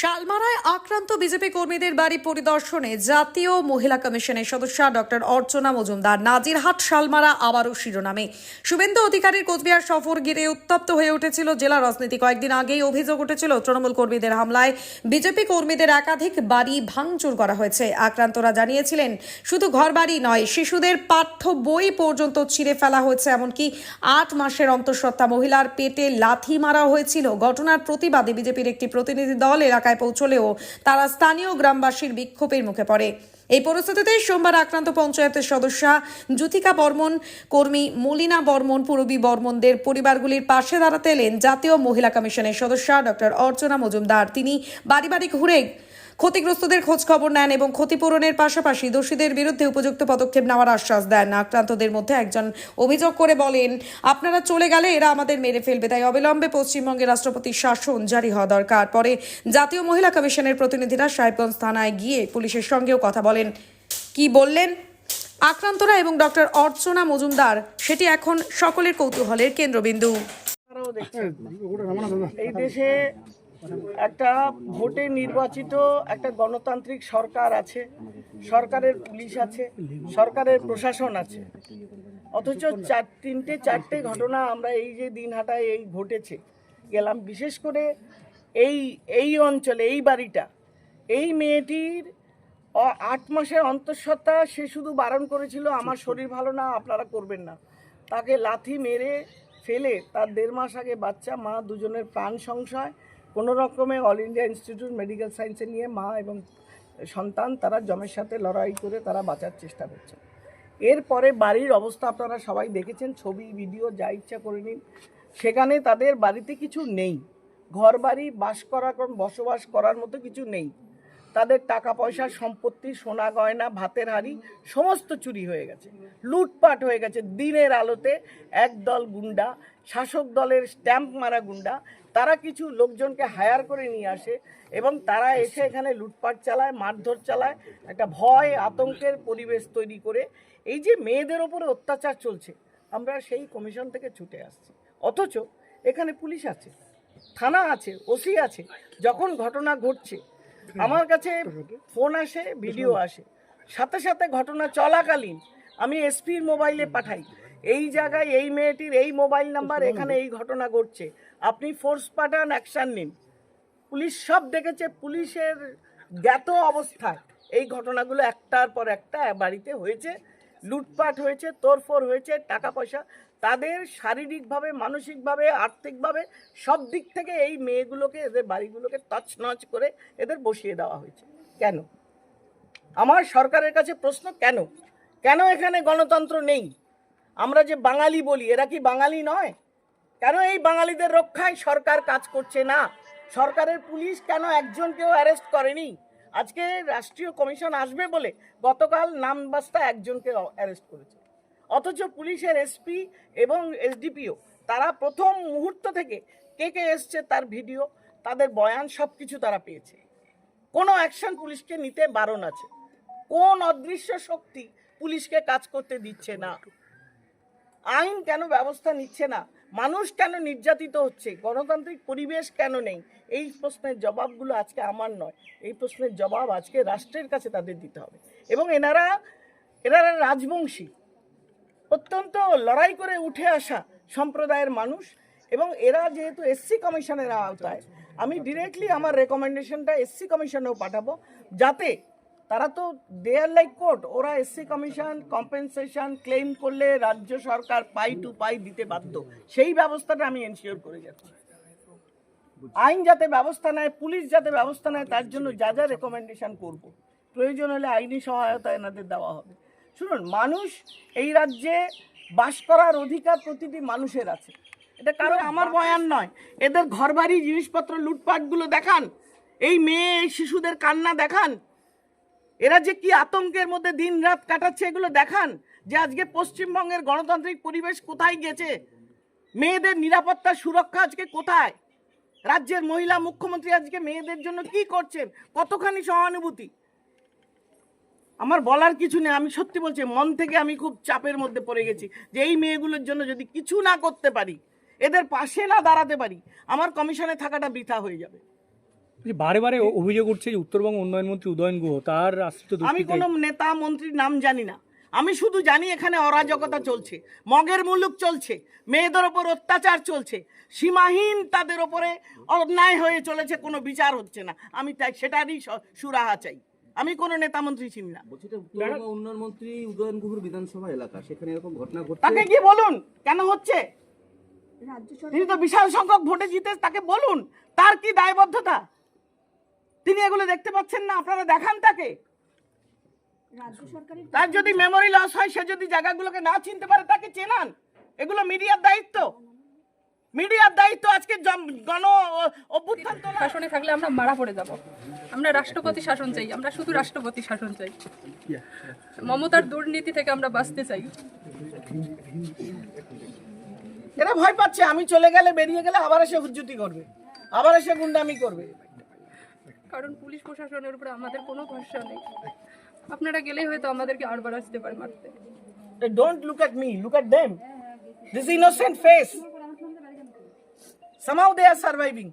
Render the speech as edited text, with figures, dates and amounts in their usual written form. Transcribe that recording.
শালমারায় আক্রান্ত বিজেপি কর্মীদের বাড়ি পরিদর্শনে জাতীয় মহিলা কমিশনের সদস্য ডক্টর অর্চনা মজুমদার। নাজিরহাট শালমারা আবারও শিরোনামে। শুভেন্দু অধিকারীর কোচবিহার সফর ঘিরে উত্তপ্ত হয়ে উঠেছিল জেলা রাজনীতি। কয়েকদিন আগেই অভিযোগ উঠেছিল তৃণমূল কর্মীদের হামলায় বিজেপি কর্মীদের একাধিক বাড়ি ভাঙচুর করা হয়েছে। আক্রান্তরা জানিয়েছিলেন শুধু ঘরবাড়ি নয়, শিশুদের পাঠ্য বই পর্যন্ত ছিঁড়ে ফেলা হয়েছে, এমনকি 8 মাসের অন্তঃসত্ত্বা মহিলার পেটে লাথি মারা হয়েছিল। ঘটনার প্রতিবাদে বিজেপির একটি প্রতিনিধি দল এলাকায় পৌঁছলেও তারা স্থানীয় গ্রামবাসীর বিক্ষোভের মুখে পড়ে। এই পরিস্থিতিতে সোমবার আক্রান্ত পঞ্চায়েতের সদস্যা জ্যোতিকা বর্মন, কর্মী মলিনা বর্মন, পূরবী বর্মনদের পরিবারগুলির পাশে দাঁড়াতে এলেন জাতীয় মহিলা কমিশনের সদস্য ডক্টর অর্চনা মজুমদার। তিনি বাড়ি বাড়ি ঘুরে ক্ষতিগ্রস্তদের খোঁজ খবর নেন এবং ক্ষতিপূরণের পাশাপাশি দোষীদের বিরুদ্ধে উপযুক্ত পদক্ষেপ নেওয়ার আশ্বাস দেন। আক্রান্তদের মধ্যে একজন অভিযোগ করে বলেন, আপনারা চলে গেলে এরা আমাদের মেরে ফেলবে, তাই অবিলম্বে পশ্চিমবঙ্গের রাষ্ট্রপতির শাসন জারি হওয়া দরকার। পরে জাতীয় মহিলা কমিশনের প্রতিনিধিরা সাহেবগঞ্জ থানায় গিয়ে পুলিশের সঙ্গেও কথা বলেন। কি বললেন আক্রান্তরা এবং ডক্টর অর্চনা মজুমদার, সেটি এখন সকলের কৌতূহলের কেন্দ্রবিন্দু। এই দেশে একটা ভোটে নির্বাচিত একটা গণতান্ত্রিক সরকার আছে, সরকারের পুলিশ আছে, সরকারের প্রশাসন আছে, অথচ চারটে ঘটনা আমরা এই যে দিনহাটায় এই ঘটেছে গেলাম, বিশেষ করে এই অঞ্চলে এই বাড়িটা, এই মেয়েটির 8 মাসের অন্তঃসত্ত্বা, সে শুধু বারণ করেছিল আমার শরীর ভালো না, আপনারা করবেন না। তাকে লাথি মেরে ফেলে তার 1.5 মাস আগে বাচ্চা, মা দুজনের প্রাণ সংশয়। কোনো রকমে অল ইন্ডিয়া ইনস্টিটিউট মেডিকেল সায়েন্সে নিয়ে মা এবং সন্তান তারা জমের সাথে লড়াই করে তারা বাঁচার চেষ্টা করছে। এরপরে বাড়ির অবস্থা আপনারা সবাই দেখেছেন, ছবি ভিডিও যা ইচ্ছা করে নিন। সেখানে তাদের বাড়িতে কিছু নেই, ঘর বাড়ি বসবাস করার মতো কিছু নেই। তাদের টাকা পয়সা, সম্পত্তি, সোনা গয়না, ভাতের হাঁড়ি সমস্ত চুরি হয়ে গেছে, লুটপাট হয়ে গেছে। দিনের আলোতে একদল গুন্ডা, শাসক দলের স্ট্যাম্প মারা গুন্ডা, তারা কিছু লোকজনকে হায়ার করে নিয়ে আসে এবং তারা এসে এখানে লুটপাট চালায়, মারধর চালায়, একটা ভয় আতঙ্কের পরিবেশ তৈরি করে। এই যে মেয়েদের ওপরে অত্যাচার চলছে, আমরা সেই কমিশন থেকে ছুটে আসছি, অথচ এখানে পুলিশ আছে, থানা আছে, ওসি আছে। যখন ঘটনা ঘটছে আমার কাছে ফোন আসে, ভিডিও আসে, সাথে সাথে ঘটনা চলাকালীন আমি এসপির মোবাইলে পাঠাই, এই জায়গায় এই মেয়েটির এই মোবাইল নাম্বার, এখানে এই ঘটনা ঘটছে, আপনি ফোর্স পাঠান, অ্যাকশান নিন। পুলিশ সব দেখেছে। পুলিশের জ্ঞাত অবস্থায় এই ঘটনাগুলো একটার পর একটা বাড়িতে হয়েছে, লুটপাট হয়েছে, তোড়ফোড় হয়েছে, টাকা পয়সা, তাদের শারীরিকভাবে, মানসিকভাবে, আর্থিকভাবে সব দিক থেকে এই মেয়েগুলোকে, এদের বাড়িগুলোকে তছনছ করে এদের বসিয়ে দেওয়া হয়েছে। কেন? আমার সরকারের কাছে প্রশ্ন, কেন কেন এখানে গণতন্ত্র নেই? আমরা যে বাঙালি বলি, এরা কি বাঙালি নয়? কেন এই বাঙালিদের রক্ষায় সরকার কাজ করছে না? সরকারের পুলিশ কেন একজনকেও অ্যারেস্ট করেনি? আজকে রাষ্ট্রীয় কমিশন আসবে বলে গতকাল নামবাস্তা একজনকে অ্যারেস্ট করেছে, অথচ পুলিশের এসপি এবং এসডিপিও তারা প্রথম মুহূর্ত থেকে কে এসছে তার ভিডিও, তাদের বয়ান সব কিছু তারা পেয়েছে। কোনো অ্যাকশন পুলিশকে নিতে বারণ আছে। কোন অদৃশ্য শক্তি পুলিশকে কাজ করতে দিচ্ছে না? আইন কেন ব্যবস্থা নিচ্ছে না? মানুষ কেন নির্যাতিত হচ্ছে? গণতান্ত্রিক পরিবেশ কেন নেই? এই প্রশ্নের জবাবগুলো আজকে আমার নয়, এই প্রশ্নের জবাব আজকে রাষ্ট্রের কাছে তাদের দিতে হবে। এবং এনারা রাজবংশী, অত্যন্ত লড়াই করে উঠে আসা সম্প্রদায়ের মানুষ, এবং এরা যেহেতু এসসি কমিশনের আওতায়, আমি ডিরেক্টলি আমার রেকমেন্ডেশনটা এসসি কমিশনেও পাঠাবো, যাতে তারা তো দেয়ার লাইক কোর্ট, ওরা এসসি কমিশন কম্পেনসেশন ক্লেম করলে রাজ্য সরকার পাই টু পাই দিতে বাধ্য, সেই ব্যবস্থাটা আমি এনশিওর করে যাচ্ছি। আইন যাতে ব্যবস্থা নেয়, পুলিশ যাতে ব্যবস্থা নেয়, তার জন্য যা যা রেকমেন্ডেশন করব, প্রয়োজন হলে আইনি সহায়তা এনাদের দেওয়া হবে। শুনুন, মানুষ, এই রাজ্যে বাস করার অধিকার প্রতিটি মানুষের আছে, এটা কারণ আমার বয়ান নয়। এদের ঘরবাড়ি, জিনিসপত্র, লুটপাটগুলো দেখান, এই মেয়ে, এই শিশুদের কান্না দেখান, এরা যে কি আতঙ্কের মধ্যে দিন রাত কাটাচ্ছে এগুলো দেখান, যে আজকে পশ্চিমবঙ্গের গণতান্ত্রিক পরিবেশ কোথায় গেছে, মেয়েদের নিরাপত্তা সুরক্ষা আজকে কোথায়, রাজ্যের মহিলা মুখ্যমন্ত্রী আজকে মেয়েদের জন্য কি করছেন, কতখানি সহানুভূতি। আমার বলার কিছু নেই, আমি সত্যি বলছি, মন থেকে আমি খুব চাপের মধ্যে পড়ে গেছি যে এই মেয়েগুলোর জন্য যদি কিছু না করতে পারি, এদের পাশে না দাঁড়াতে পারি, আমার কমিশনে থাকাটা বৃথা হয়ে যাবে। যে বারে বারে অভিযোগ উঠছে যে উত্তরবঙ্গ উন্নয়ন মন্ত্রী উদয়ন গুহ তার আশ্রিত আমি দুষ্কৃতী কোনো নেতা মন্ত্রীর নাম জানি না, আমি শুধু জানি এখানে অরাজকতা চলছে, মগের মুলুক চলছে, মেয়েদের ওপর অত্যাচার চলছে, সীমাহীন তাদের ওপরে অন্যায় হয়ে চলেছে, কোনো বিচার হচ্ছে না। আমি তাই সেটারই সুরাহা চাই। আমি কোনো নেতা মন্ত্রী চিনি না। বলছি এটা উত্তরবঙ্গ উন্নয়ন মন্ত্রী উদয়ন গুহর বিধানসভা এলাকা, সেখানে এরকম ঘটনা ঘটছে। তাকে কি বলুন কেন হচ্ছে, তিনি তো বিশাল সংখ্যক ভোটে জিতে, তাকে বলুন তার কি দায়বদ্ধতা, তিনি এগুলো দেখতে পাচ্ছেন না, আপনারা দেখান তাকে। তার যদি মেমোরি লস হয়, সে যদি জায়গাগুলোকে না চিনতে পারে, তাকে চেনান। এগুলো মিডিয়ার দায়িত্ব, মিডিয়ার দায়িত্ব। আজকে গণ অভ্যুত্থান তোলা শাসনে থাকলে আমরা মারা পড়ে যাব। আমরা রাষ্ট্রপতি শাসন চাই, আমরা শুধু রাষ্ট্রপতি শাসন চাই। মমতার দুর্নীতি থেকে আমরা বাঁচতে চাই। এরা ভয় পাচ্ছে, আমি চলে গেলে, বেরিয়ে গেলে আবার এসে হুজ্জুতি করবে, আবার এসে গুন্ডামি করবে। কারণ পুলিশ প্রশাসনের উপরে আমাদের কোনো ভরসা নেই। আপনারা গেলেই হয়তো আমাদেরকে আরবার আসতে পারে মারতে। Don't look at me, look at them. This innocent face. Somehow they are surviving.